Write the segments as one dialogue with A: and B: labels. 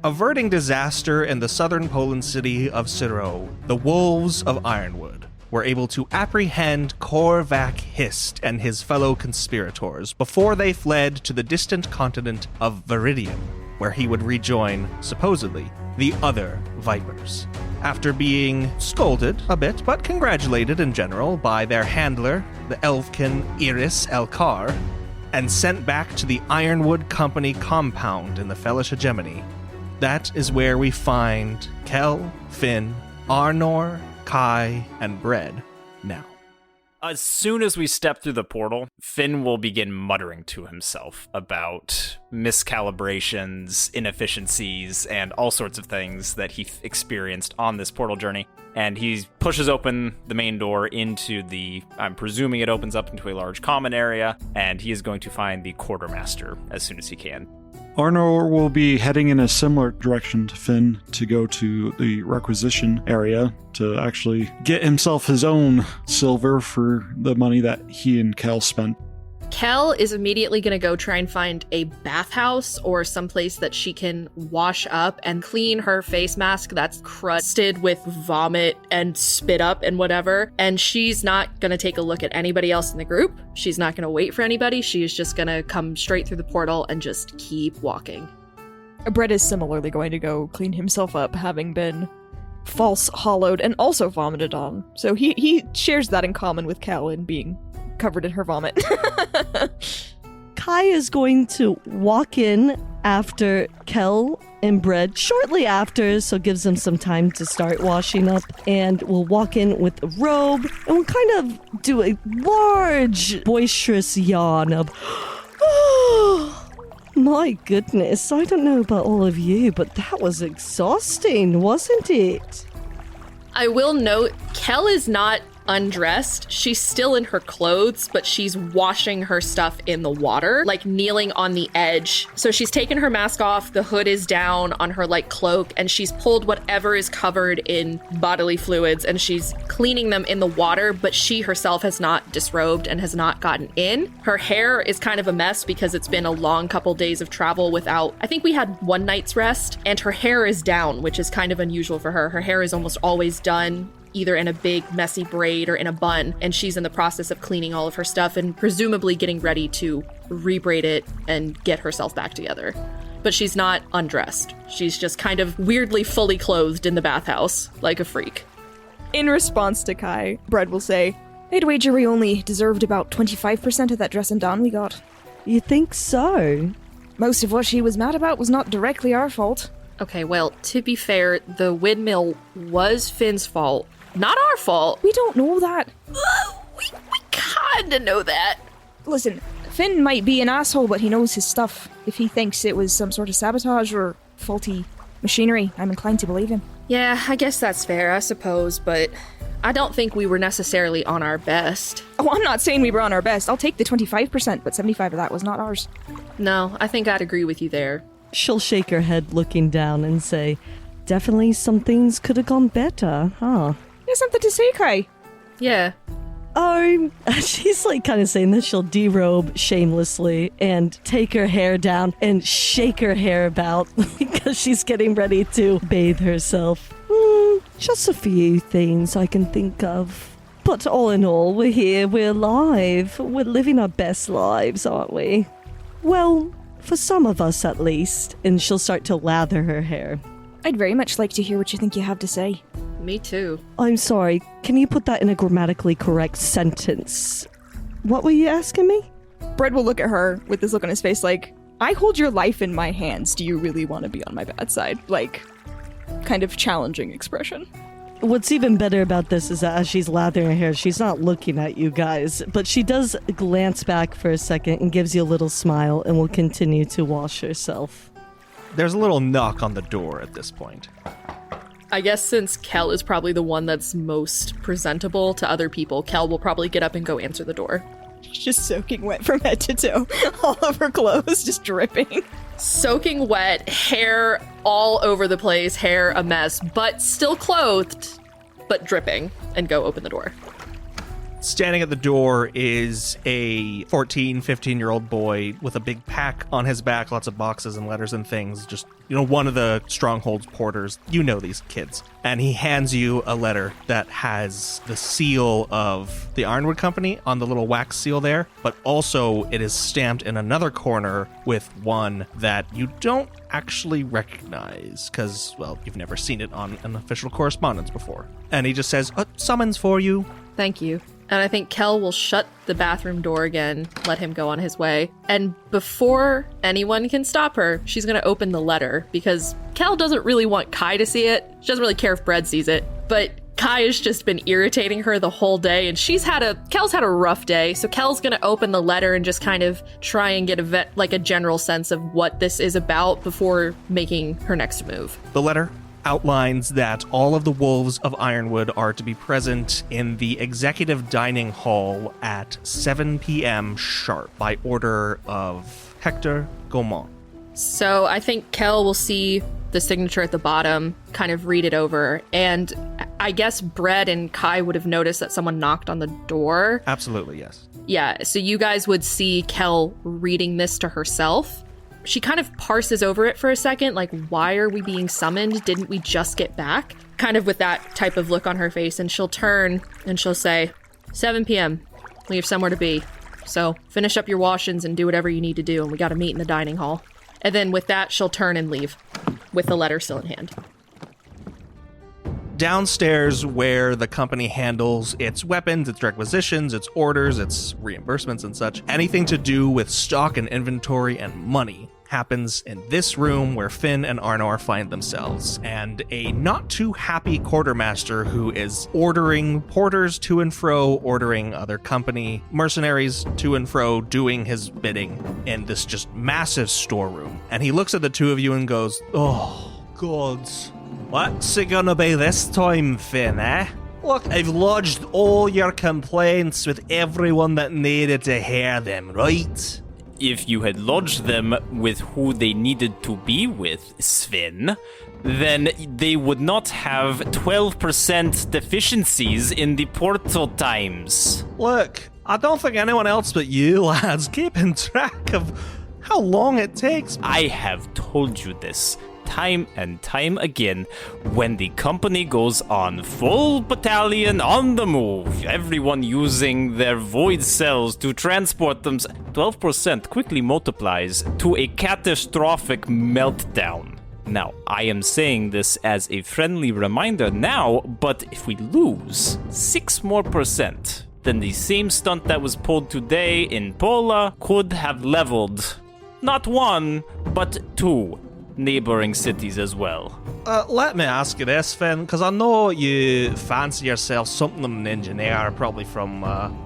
A: Averting disaster in the southern Poland city of Syro, the Wolves of Ironwood were able to apprehend Korvak Hist and his fellow conspirators before they fled to the distant continent of Viridian, where he would rejoin, supposedly, the other Vipers. After being scolded a bit, but congratulated in general by their handler, the elfkin Iris Elkar, and sent back to the Ironwood Company compound in the Fellish Hegemony. That is where we find Kel, Finn, Arnor, Kai, and Bread now.
B: As soon as we step through the portal, Finn will begin muttering to himself about miscalibrations, inefficiencies, and all sorts of things that he experienced on this portal journey. And he pushes open the main door into I'm presuming it opens up into a large common area, and he is going to find the quartermaster as soon as he can.
C: Arnor will be heading in a similar direction to Finn to go to the requisition area to actually get himself his own silver for the money that he and Kel spent.
D: Kel is immediately going to go try and find a bathhouse or someplace that she can wash up and clean her face mask that's crusted with vomit and spit up and whatever. And she's not going to take a look at anybody else in the group. She's not going to wait for anybody. She is just going to come straight through the portal and just keep walking.
E: Brett is similarly going to go clean himself up, having been false hollowed and also vomited on. So he shares that in common with Kel in being covered in her vomit.
F: Kai is going to walk in after Kel and Bread shortly after, so gives them some time to start washing up, and we'll walk in with a robe and we'll kind of do a large boisterous yawn of oh, my goodness, I don't know about all of you, but that was exhausting, wasn't it?
D: I will note, Kel is not undressed. She's still in her clothes, but she's washing her stuff in the water, like kneeling on the edge. So she's taken her mask off, the hood is down on her like cloak, and she's pulled whatever is covered in bodily fluids and she's cleaning them in the water, but she herself has not disrobed and has not gotten in. Her hair is kind of a mess because it's been a long couple days of travel without, I think we had one night's rest, and her hair is down, which is kind of unusual for her. Her hair is almost always done either in a big messy braid or in a bun, and she's in the process of cleaning all of her stuff and presumably getting ready to rebraid it and get herself back together. But she's not undressed. She's just kind of weirdly fully clothed in the bathhouse, like a freak.
E: In response to Kai, Bread will say, I'd wager we only deserved about 25% of that dress and don we got.
F: You think so?
E: Most of what she was mad about was not directly our fault.
D: Okay, well, to be fair, the windmill was Finn's fault. Not our fault.
E: We don't know that.
D: We kinda know that.
E: Listen, Finn might be an asshole, but he knows his stuff. If he thinks it was some sort of sabotage or faulty machinery, I'm inclined to believe him.
D: Yeah, I guess that's fair, I suppose, but I don't think we were necessarily on our best.
E: Oh, I'm not saying we were on our best. I'll take the 25%, but 75 of that was not ours.
D: No, I think I'd agree with you there.
F: She'll shake her head looking down and say, definitely some things could have gone better, huh?
E: There's something to say, Kai.
D: Yeah.
F: Oh, she's like kind of saying this. She'll derobe shamelessly and take her hair down and shake her hair about because she's getting ready to bathe herself. Just a few things I can think of. But all in all, we're here, we're alive. We're living our best lives, aren't we? Well, for some of us at least. And she'll start to lather her hair.
E: I'd very much like to hear what you think you have to say.
D: Me too.
F: I'm sorry, can you put that in a grammatically correct sentence? What were you asking me?
E: Bread will look at her with this look on his face like, I hold your life in my hands. Do you really want to be on my bad side? Like, kind of challenging expression.
F: What's even better about this is that as she's lathering her hair, she's not looking at you guys, but she does glance back for a second and gives you a little smile and will continue to wash herself.
A: There's a little knock on the door at this point.
D: I guess since Kel is probably the one that's most presentable to other people, Kel will probably get up and go answer the door.
E: She's just soaking wet from head to toe. All of her clothes just dripping.
D: Soaking wet, hair all over the place, hair a mess, but still clothed, but dripping, and go open the door.
A: Standing at the door is a 14, 15-year-old boy with a big pack on his back, lots of boxes and letters and things. Just, one of the Stronghold's porters. You know these kids. And he hands you a letter that has the seal of the Ironwood Company on the little wax seal there, but also it is stamped in another corner with one that you don't actually recognize because, well, you've never seen it on an official correspondence before. And he just says, summons for you.
D: Thank you. And I think Kel will shut the bathroom door again, let him go on his way. And before anyone can stop her, she's going to open the letter because Kel doesn't really want Kai to see it. She doesn't really care if Bread sees it. But Kai has just been irritating her the whole day, and Kel's had a rough day. So Kel's going to open the letter and just kind of try and get a general sense of what this is about before making her next move.
A: The letter outlines that all of the wolves of Ironwood are to be present in the executive dining hall at 7 p.m. sharp by order of Hector Gaumont.
D: So I think Kel will see the signature at the bottom, kind of read it over, and I guess Bread and Kai would have noticed that someone knocked on the door.
A: Absolutely, yes.
D: Yeah, so you guys would see Kel reading this to herself. She kind of parses over it for a second, like, why are we being summoned? Didn't we just get back? Kind of with that type of look on her face, and she'll turn and she'll say, 7 p.m., we have somewhere to be. So finish up your washings and do whatever you need to do, and we gotta meet in the dining hall. And then with that, she'll turn and leave, with the letter still in hand.
A: Downstairs, where the company handles its weapons, its requisitions, its orders, its reimbursements and such, anything to do with stock and inventory and money happens in this room where Finn and Arnor find themselves, and a not-too-happy quartermaster who is ordering porters to and fro, ordering other company mercenaries to and fro, doing his bidding in this just massive storeroom. And he looks at the two of you and goes, "Oh, gods. What's it gonna be this time, Finn, eh? Look, I've lodged all your complaints with everyone that needed to hear them, right?"
B: If you had lodged them with who they needed to be with, Sven, then they would not have 12% deficiencies in the portal times.
A: Look, I don't think anyone else but you lads keeping track of how long it takes.
B: I have told you this time and time again. When the company goes on full battalion on the move, everyone using their void cells to transport them, 12% quickly multiplies to a catastrophic meltdown. Now, I am saying this as a friendly reminder now, but if we lose 6% more, then the same stunt that was pulled today in Pola could have leveled not 1, but 2 neighboring cities as well.
A: Let me ask you this, Finn, because I know you fancy yourself something of an engineer, probably from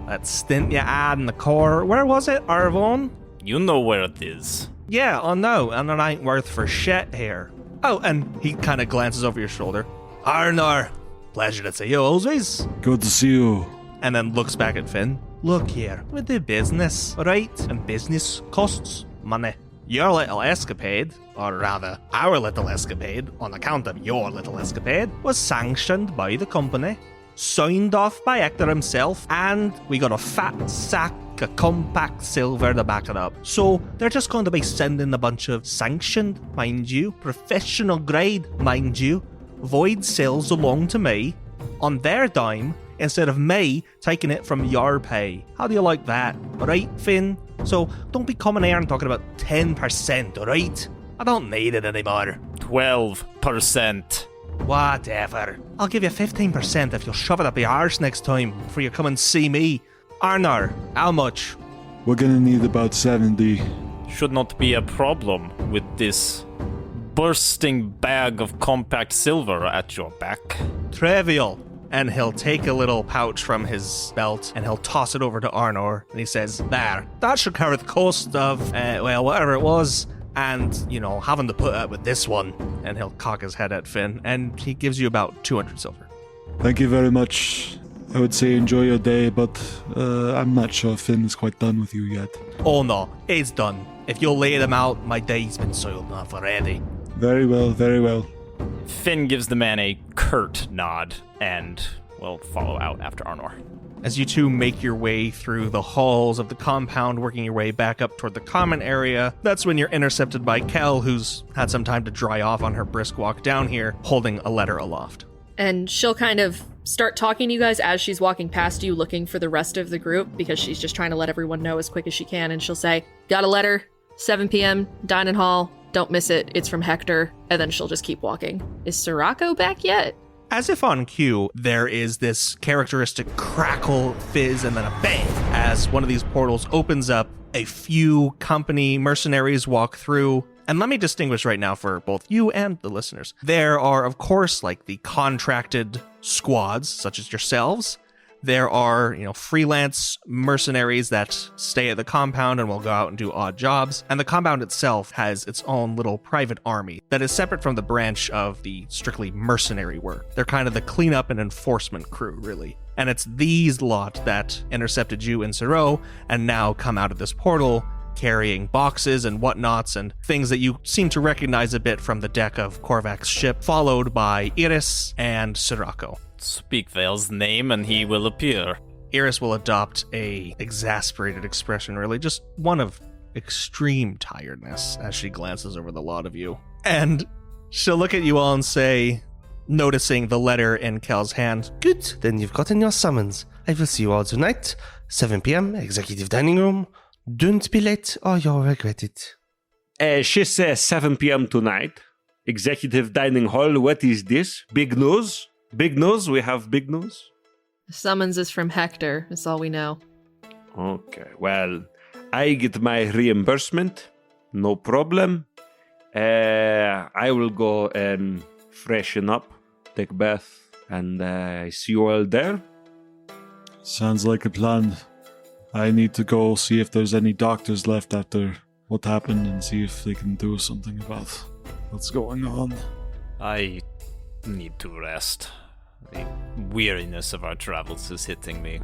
A: that stint you had in the Corps. Where was it, Arvon?
B: You know where it is.
A: Yeah, I know, and it ain't worth for shit here. Oh, and he kind of glances over your shoulder. Arnor, pleasure to see you always.
C: Good to see you.
A: And then looks back at Finn. Look here, we do business, right? And business costs money. Your little escapade, or rather, our little escapade, on account of your little escapade, was sanctioned by the company, signed off by Hector himself, and we got a fat sack of compact silver to back it up. So they're just going to be sending a bunch of sanctioned, mind you, professional grade, mind you, void cells along to me, on their dime, instead of me taking it from your pay. How do you like that? Alright, Finn? So don't be coming here and talking about 10%, alright? I don't need it anymore.
B: 12%.
A: Whatever. I'll give you 15% if you'll shove it up your arse next time before you come and see me. Arnor, how much?
C: We're gonna need about 70.
B: Should not be a problem with this bursting bag of compact silver at your back.
A: Trivial. And he'll take a little pouch from his belt and he'll toss it over to Arnor. And he says, there, that should cover the cost of, whatever it was. And, having to put up with this one. And he'll cock his head at Finn. And he gives you about 200 silver.
C: Thank you very much. I would say enjoy your day, but I'm not sure Finn is quite done with you yet.
A: Oh no, it's done. If you'll lay them out, my day's been soiled enough already.
C: Very well, very well.
B: Finn gives the man a curt nod and will follow out after Arnor.
A: As you two make your way through the halls of the compound, working your way back up toward the common area, that's when you're intercepted by Kel, who's had some time to dry off on her brisk walk down here, holding a letter aloft.
D: And she'll kind of start talking to you guys as she's walking past you, looking for the rest of the group, because she's just trying to let everyone know as quick as she can. And she'll say, got a letter, 7 p.m., dining hall, don't miss it, it's from Hector. And then she'll just keep walking. Is Sirocco back yet?
A: As if on cue, there is this characteristic crackle, fizz, and then a bang as one of these portals opens up. A few company mercenaries walk through. And let me distinguish right now for both you and the listeners. There are, of course, like the contracted squads, such as yourselves. There are, freelance mercenaries that stay at the compound and will go out and do odd jobs. And the compound itself has its own little private army that is separate from the branch of the strictly mercenary work. They're kind of the cleanup and enforcement crew, really. And it's these lot that intercepted you in Siro and now come out of this portal carrying boxes and whatnots and things that you seem to recognize a bit from the deck of Korvak's ship, followed by Iris and Sirocco.
B: Speak Vale's name and he will appear.
A: Iris will adopt a exasperated expression, really, just one of extreme tiredness as she glances over the lot of you. And she'll look at you all and say, noticing the letter in Kel's hand,
G: Good, then you've gotten your summons. I will see you all tonight, 7 p.m., executive dining room. Don't be late or you'll regret it.
H: She says 7 p.m. tonight. Executive dining hall, what is this? Big news? Big news? We have big news?
D: The summons is from Hector, that's all we know.
H: Okay, well, I get my reimbursement. No problem. I will go and freshen up, take a bath, and I see you all there.
C: Sounds like a plan. I need to go see if there's any doctors left after what happened and see if they can do something about what's going on.
B: I need to rest. The weariness of our travels is hitting me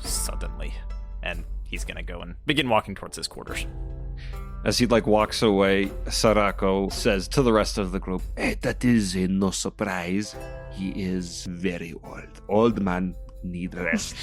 B: suddenly. And he's gonna go and begin walking towards his quarters.
H: As he walks away, Sirocco says to the rest of the group, that is no surprise. He is very old. Old man need rest.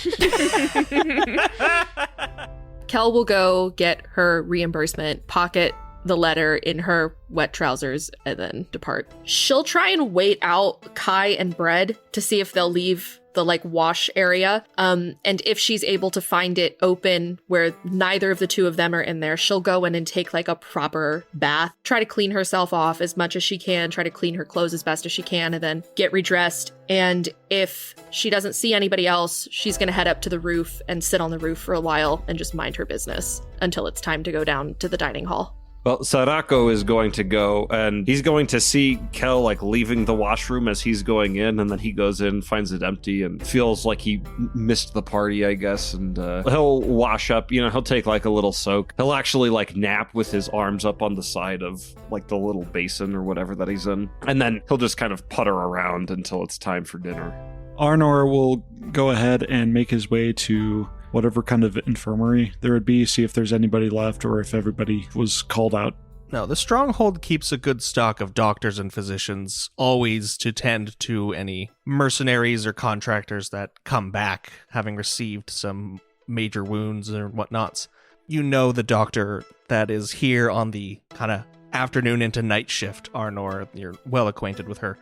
D: Kel will go get her reimbursement, pocket the letter in her wet trousers, and then depart. She'll try and wait out Kai and Bread to see if they'll leave the wash area. And if she's able to find it open where neither of the two of them are in there, she'll go in and take a proper bath, try to clean herself off as much as she can, try to clean her clothes as best as she can, and then get redressed. And if she doesn't see anybody else, she's going to head up to the roof and sit on the roof for a while and just mind her business until it's time to go down to the dining hall.
H: Well, Sirocco is going to go, and he's going to see Kel, leaving the washroom as he's going in, and then he goes in, finds it empty, and feels like he missed the party, I guess, and he'll wash up, he'll take, a little soak. He'll actually, nap with his arms up on the side of, the little basin or whatever that he's in, and then he'll just kind of putter around until it's time for dinner.
C: Arnor will go ahead and make his way to whatever kind of infirmary there would be, see if there's anybody left or if everybody was called out.
A: No, the Stronghold keeps a good stock of doctors and physicians, always to tend to any mercenaries or contractors that come back, having received some major wounds or whatnots. You know the doctor that is here on the kind of afternoon into night shift, Arnor. You're well acquainted with her.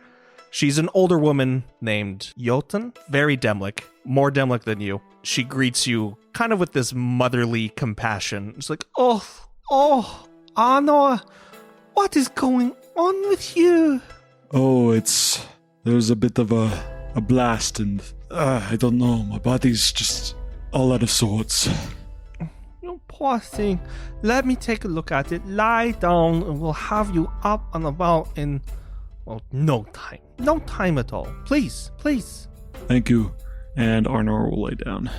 A: She's an older woman named Jotun, very Demlik, more Demlik than you. She greets you kind of with this motherly compassion. It's like, oh, Arnor, what is going on with you?
C: Oh, there's a bit of a blast and I don't know, my body's just all out of sorts.
A: You poor thing. Let me take a look at it. Lie down and we'll have you up and about in, no time. No time at all. Please.
C: Thank you. And Arnor will lay down.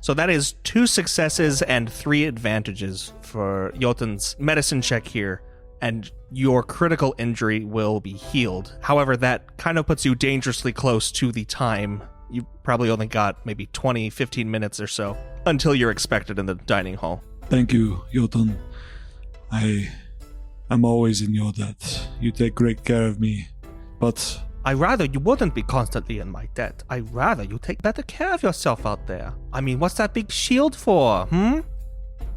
A: So that is 2 successes and 3 advantages for Jotun's medicine check here, and your critical injury will be healed. However, that kind of puts you dangerously close to the time. You probably only got maybe 20, 15 minutes or so until you're expected in the dining hall.
C: Thank you, Jotun. I'm always in your debt. You take great care of me. But
A: I rather you wouldn't be constantly in my debt. I rather you take better care of yourself out there. I mean, what's that big shield for,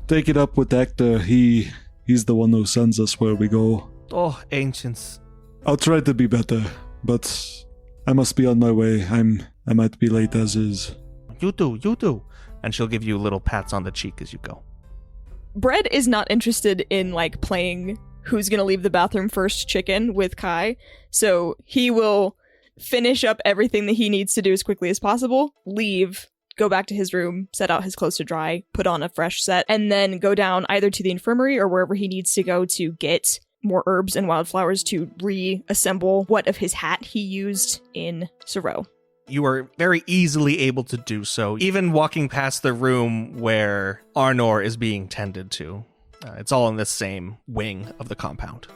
C: Take it up with Hector. He's the one who sends us where we go.
A: Oh, ancients.
C: I'll try to be better, but I must be on my way. I might be late as is.
A: You do. And she'll give you little pats on the cheek as you go.
E: Bread is not interested in, like, playing who's gonna leave the bathroom first chicken with Kai, so he will finish up everything that he needs to do as quickly as possible, leave, go back to his room, set out his clothes to dry, put on a fresh set, and then go down either to the infirmary or wherever he needs to go to get more herbs and wildflowers to reassemble what of his hat he used in Siro.
A: You are very easily able to do so, even walking past the room where Arnor is being tended to. It's all in this same wing of the compound.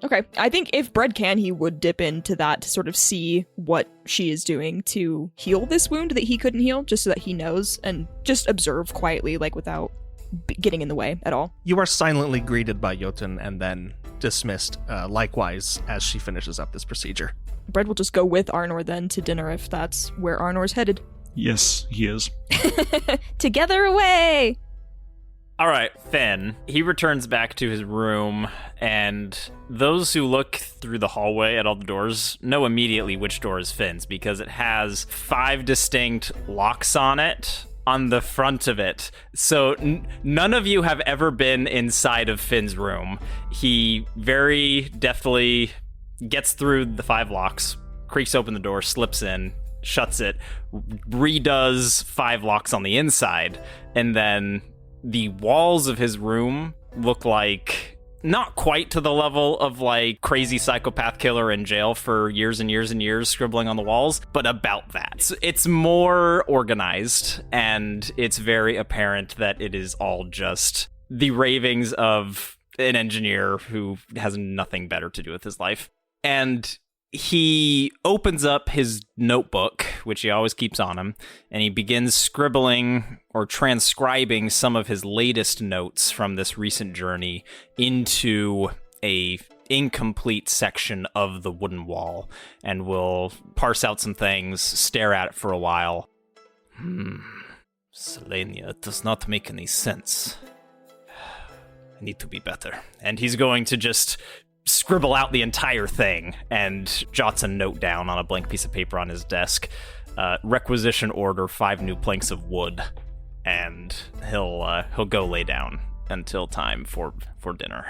E: Okay, I think if Bread can, he would dip into that to sort of see what she is doing to heal this wound that he couldn't heal, just so that he knows, and just observe quietly, like without getting in the way at all.
A: You are silently greeted by Jotun and then dismissed, likewise, as she finishes up this procedure.
E: Bread will just go with Arnor then to dinner if that's where Arnor's headed.
C: Yes, he is.
E: Together away!
B: All right, Finn. He returns back to his room, and those who look through the hallway at all the doors know immediately which door is Finn's, because it has 5 distinct locks on it on the front of it. So none of you have ever been inside of Finn's room. He very deftly gets through the 5 locks, creaks open the door, slips in, shuts it, redoes 5 locks on the inside, and then the walls of his room look like not quite to the level of like crazy psychopath killer in jail for years and years and years scribbling on the walls, but about that. So it's more organized, and it's very apparent that it is all just the ravings of an engineer who has nothing better to do with his life. And he opens up his notebook, which he always keeps on him, and he begins scribbling or transcribing some of his latest notes from this recent journey into a incomplete section of the wooden wall, and will parse out some things, stare at it for a while. Selenia, it does not make any sense. I need to be better. And he's going to just scribble out the entire thing and jots a note down on a blank piece of paper on his desk. Requisition order 5 new planks of wood, and he'll go lay down until time for dinner.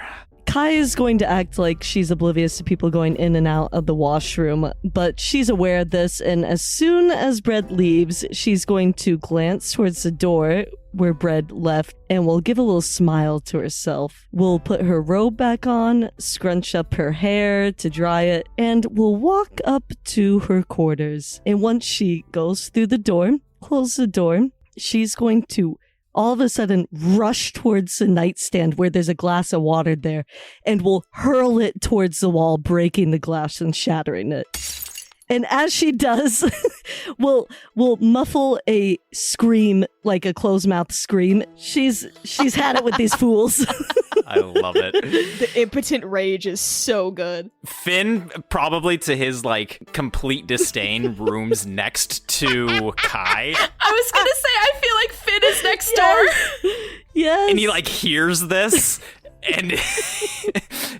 F: Kai is going to act like she's oblivious to people going in and out of the washroom, but she's aware of this, and as soon as Bread leaves, she's going to glance towards the door where Bread left and will give a little smile to herself. Will put her robe back on, scrunch up her hair to dry it, and will walk up to her quarters. And once she goes through the door, close the door, she's going to all of a sudden rush towards the nightstand where there's a glass of water there, and will hurl it towards the wall, breaking the glass and shattering it. And as she does, will muffle a scream, like a closed mouth scream. She's had it with these fools.
B: I love it.
E: The impotent rage is so good.
B: Finn, probably to his like complete disdain, rooms next to Kai.
D: I was gonna say, I feel like Finn is next door.
F: Yes.
B: And he like hears this, and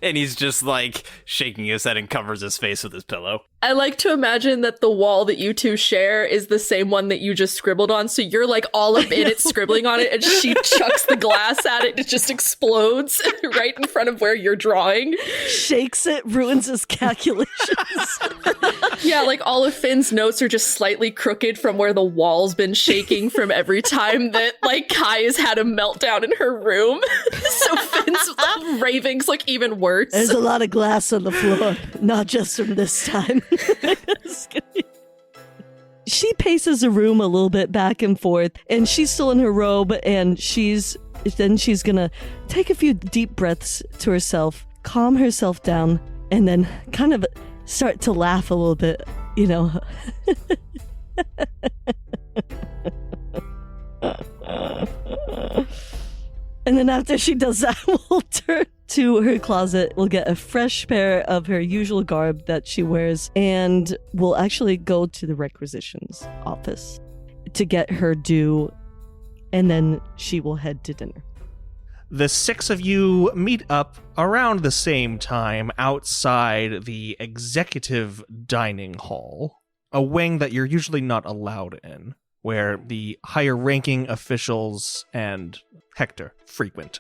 B: and he's just like shaking his head and covers his face with his pillow.
D: I like to imagine that the wall that you two share is the same one that you just scribbled on, so you're like all up in it scribbling on it, and she chucks the glass at it, it just explodes right in front of where you're drawing.
F: Shakes it, ruins his calculations.
D: Yeah, like all of Finn's notes are just slightly crooked from where the wall's been shaking from every time that like Kai has had a meltdown in her room. So Finn's ravings look even worse.
F: There's a lot of glass on the floor, not just from this time. She paces the room a little bit back and forth, and she's still in her robe, and she's gonna take a few deep breaths to herself, calm herself down, and then kind of start to laugh a little bit, you know. And then after she does that, we'll turn to her closet, will get a fresh pair of her usual garb that she wears, and will actually go to the requisitions office to get her due, and then she will head to dinner.
A: The 6 of you meet up around the same time outside the executive dining hall, a wing that you're usually not allowed in, where the higher-ranking officials and Hector frequent.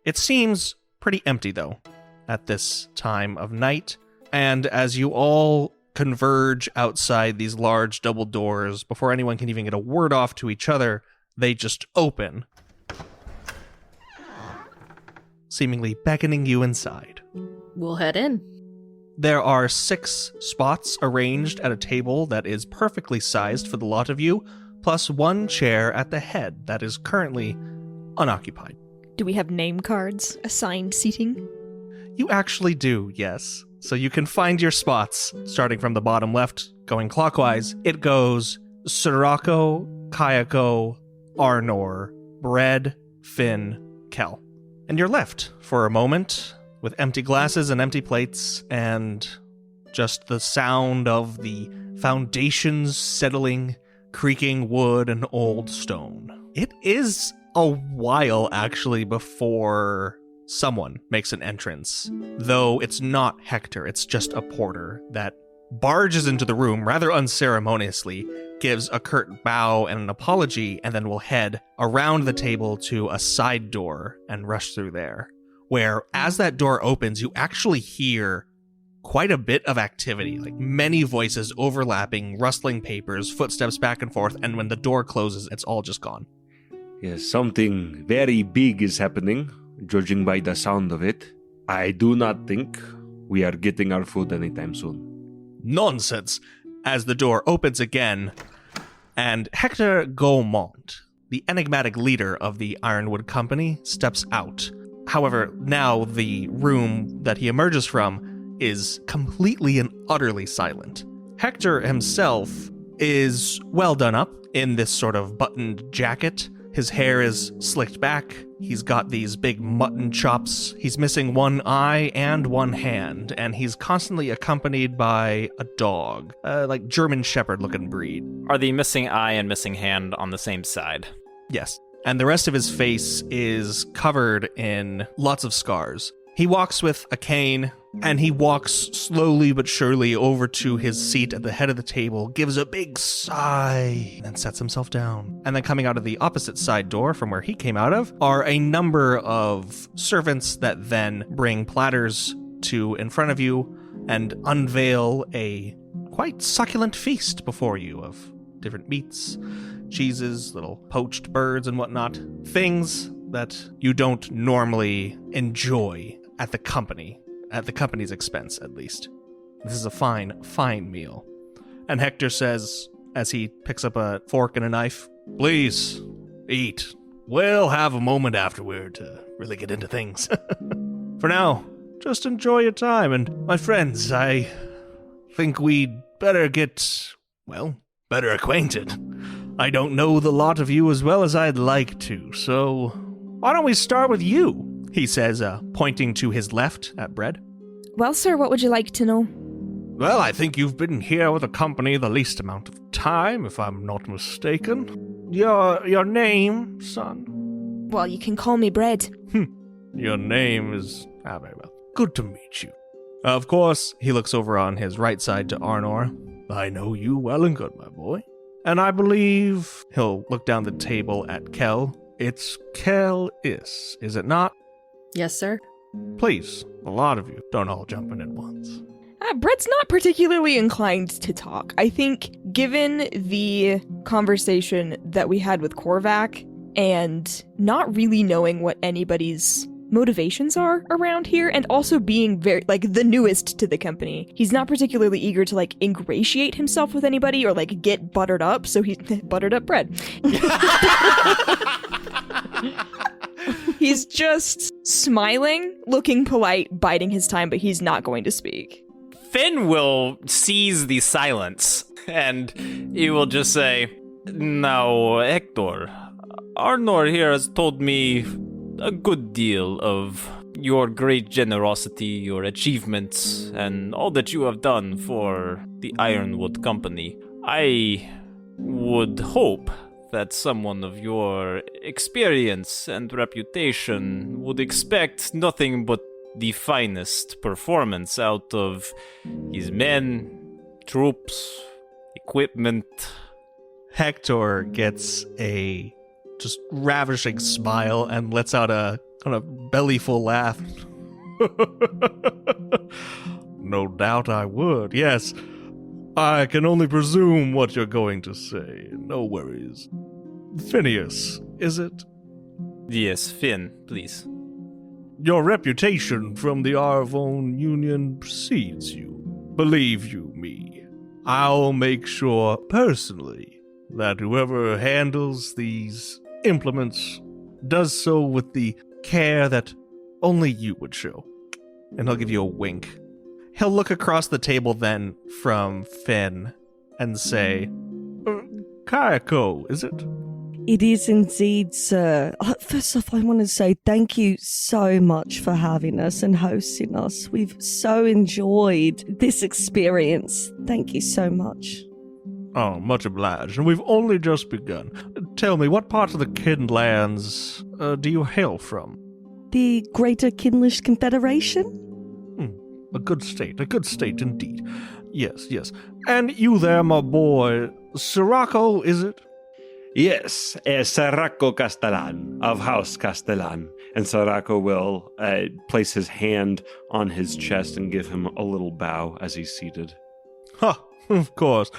A: It seems pretty empty, though, at this time of night, and as you all converge outside these large double doors, before anyone can even get a word off to each other, they just open, seemingly beckoning you inside.
D: We'll head in.
A: There are 6 spots arranged at a table that is perfectly sized for the lot of you, plus 1 chair at the head that is currently unoccupied.
E: Do we have name cards, assigned seating?
A: You actually do, yes. So you can find your spots, starting from the bottom left, going clockwise. It goes Sirocco, Kayako, Arnor, Bread, Finn, Kel. And you're left for a moment with empty glasses and empty plates and just the sound of the foundations settling, creaking wood and old stone. It is a while, actually, before someone makes an entrance, though it's not Hector, it's just a porter that barges into the room rather unceremoniously, gives a curt bow and an apology, and then will head around the table to a side door and rush through there, where as that door opens, you actually hear quite a bit of activity, like many voices overlapping, rustling papers, footsteps back and forth, and when the door closes, it's all just gone.
H: Yes, something very big is happening, judging by the sound of it. I do not think we are getting our food anytime soon.
A: Nonsense! As the door opens again, and Hector Gaumont, the enigmatic leader of the Ironwood Company, steps out. However, now the room that he emerges from is completely and utterly silent. Hector himself is well done up in this sort of buttoned jacket. His hair is slicked back. He's got these big mutton chops. He's missing 1 eye and 1 hand, and he's constantly accompanied by a dog, like German Shepherd looking breed.
B: Are the missing eye and missing hand on the same side?
A: Yes. And the rest of his face is covered in lots of scars. He walks with a cane, and he walks slowly but surely over to his seat at the head of the table, gives a big sigh, and sets himself down. And then coming out of the opposite side door from where he came out of are a number of servants that then bring platters to in front of you and unveil a quite succulent feast before you of different meats, cheeses, little poached birds and whatnot. Things that you don't normally enjoy at the company's expense, at least. This is a fine, fine meal. And Hector says, as he picks up a fork and a knife, "Please, eat. We'll have a moment afterward to really get into things. For now, just enjoy your time, and my friends, I think we'd better get, well, better acquainted. I don't know the lot of you as well as I'd like to, so why don't we start with you?" he says, pointing to his left at Bread.
E: Well, sir, what would you like to know?
A: Well, I think you've been here with the company the least amount of time, if I'm not mistaken. Your name, son?
E: Well, you can call me Bread.
A: Your name is... very well. Good to meet you. Of course, he looks over on his right side to Arnor. I know you well and good, my boy. And I believe... He'll look down the table at Kel. It's Kel is it not?
D: Yes, sir.
A: Please, a lot of you, don't all jump in at once.
E: Brett's not particularly inclined to talk. I think, given the conversation that we had with Korvak, and not really knowing what anybody's motivations are around here, and also being very, the newest to the company, he's not particularly eager to, ingratiate himself with anybody or, get buttered up, so he's buttered up Bread. He's just smiling, looking polite, biding his time, but he's not going to speak.
B: Finn will seize the silence, and he will just say, "Now, Hector, Arnor here has told me a good deal of your great generosity, your achievements, and all that you have done for the Ironwood Company. I would hope that someone of your experience and reputation would expect nothing but the finest performance out of his men, troops, equipment.
A: Hector gets a just ravishing smile and lets out a kind of bellyful laugh. No doubt I would, yes. I can only presume what you're going to say. No worries. Phineas, is it?
B: Yes, Finn, please.
A: Your reputation from the Arvon Union precedes you. Believe you me, I'll make sure personally that whoever handles these implements does so with the care that only you would show. And he'll give you a wink. He'll look across the table then from Finn and say, Kayako, is it?
F: It is indeed, sir. First off, I want to say thank you so much for having us and hosting us. We've so enjoyed this experience. Thank you so much.
A: Oh, much obliged. And we've only just begun. Tell me, what part of the Kinlands do you hail from?
F: The Greater Kinlish Confederation?
A: A good state indeed. Yes, yes. And you there, my boy, Sirocco, is it?
H: Yes, Sirocco Castellan of House Castellan. And Sirocco will place his hand on his chest and give him a little bow as he's seated.
A: Ha, of course.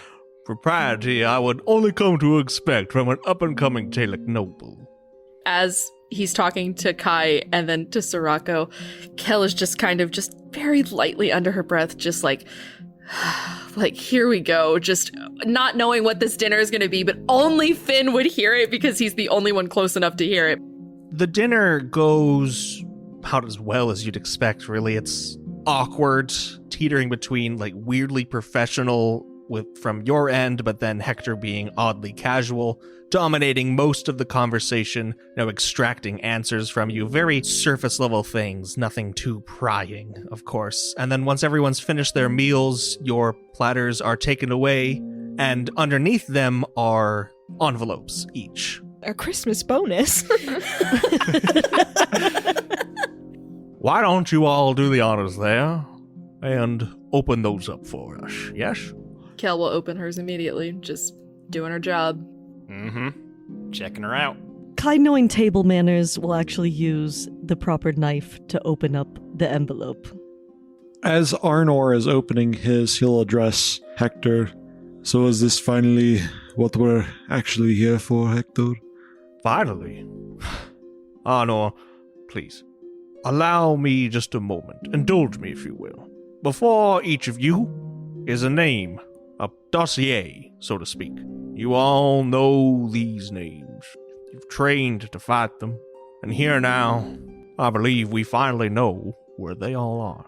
A: Propriety I would only come to expect from an up-and-coming Talic noble.
D: As he's talking to Kai and then to Sirocco, Kel is just kind of just very lightly under her breath, just like here we go, just not knowing what this dinner is going to be, but only Finn would hear it because he's the only one close enough to hear it.
A: The dinner goes about as well as you'd expect, really. It's awkward, teetering between like weirdly professional from your end, but then Hector being oddly casual, dominating most of the conversation, extracting answers from you, very surface level things, nothing too prying, of course. And then once everyone's finished their meals, your platters are taken away, and underneath them are envelopes each.
E: A Christmas bonus.
A: Why don't you all do the honors there and open those up for us, yes?
D: Kel will open hers immediately, just doing her job.
B: Mm-hmm. Checking her out.
F: Kai, knowing table manners, will actually use the proper knife to open up the envelope.
C: As Arnor is opening his, he'll address Hector. So is this finally what we're actually here for, Hector?
A: Finally? Arnor, please, allow me just a moment. Indulge me, if you will. Before each of you is a name, a dossier, so to speak. You all know these names. You've trained to fight them. And here now, I believe we finally know where they all are.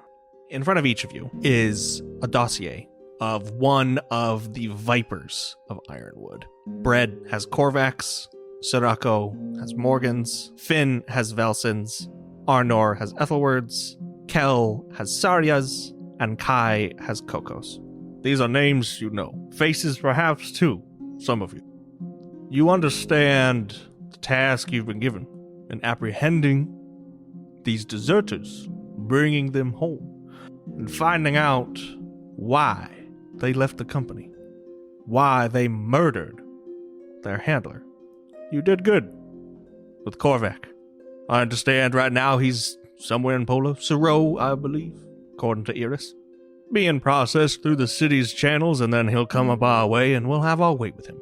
A: In front of each of you is a dossier of one of the Vipers of Ironwood. Bread has Korvak's, Sirocco has Morgan's, Finn has Velson's, Arnor has Ethelward's, Kel has Sarya's, and Kai has Coco's. These are names you know. Faces perhaps too, some of you. You understand the task you've been given in apprehending these deserters, bringing them home, and finding out why they left the company, why they murdered their handler. You did good with Korvak. I understand right now he's somewhere in Pola, Siro, I believe, according to Iris. Being processed through the city's channels, and then he'll come up our way and we'll have our way with him.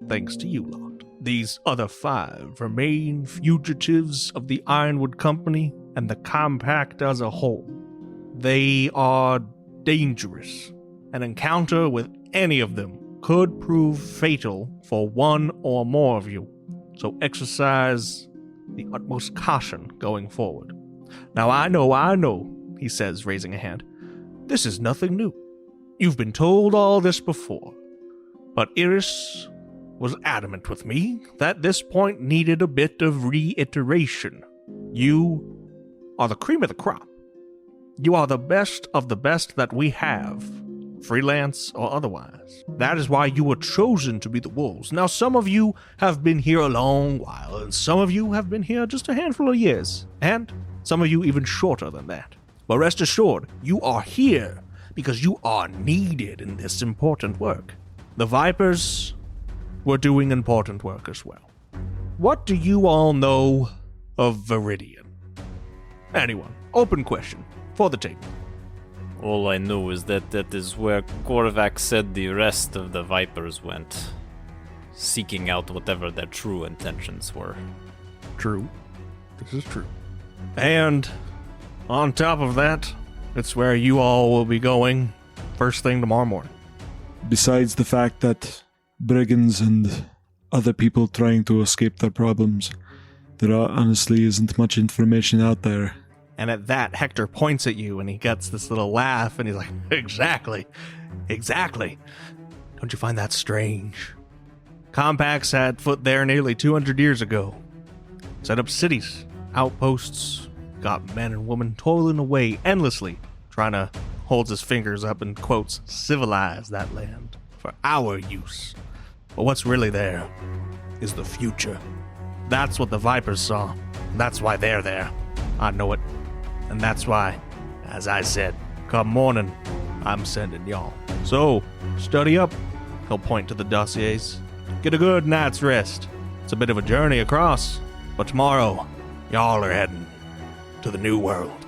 A: Thanks to you lot. These other 5 remain fugitives of the Ironwood Company and the Compact as a whole. They are dangerous. An encounter with any of them could prove fatal for one or more of you, so exercise the utmost caution going forward. Now I know, he says, raising a hand. This is nothing new. You've been told all this before. But Iris was adamant with me that this point needed a bit of reiteration. You are the cream of the crop. You are the best of the best that we have, freelance or otherwise. That is why you were chosen to be the wolves. Now, some of you have been here a long while, and some of you have been here just a handful of years, and some of you even shorter than that. But rest assured, you are here because you are needed in this important work. The Vipers were doing important work as well. What do you all know of Viridian? Anyone? Open question for the table.
B: All I know is that that is where Korvak said the rest of the Vipers went, seeking out whatever their true intentions were.
A: True. This is true. And on top of that, it's where you all will be going first thing tomorrow morning.
C: Besides the fact that brigands and other people trying to escape their problems, there honestly isn't much information out there.
A: And at that, Hector points at you and he gets this little laugh and he's like, Exactly. Don't you find that strange? Compacts had foot there nearly 200 years ago. Set up cities, outposts, got men and women toiling away endlessly, trying to, holds his fingers up and quotes, civilize that land for our use. But what's really there is the future. That's what the Vipers saw. That's why they're there. I know it. And that's why, as I said, come morning, I'm sending y'all. So, study up. He'll point to the dossiers. Get a good night's rest. It's a bit of a journey across, but tomorrow, y'all are heading to the new world.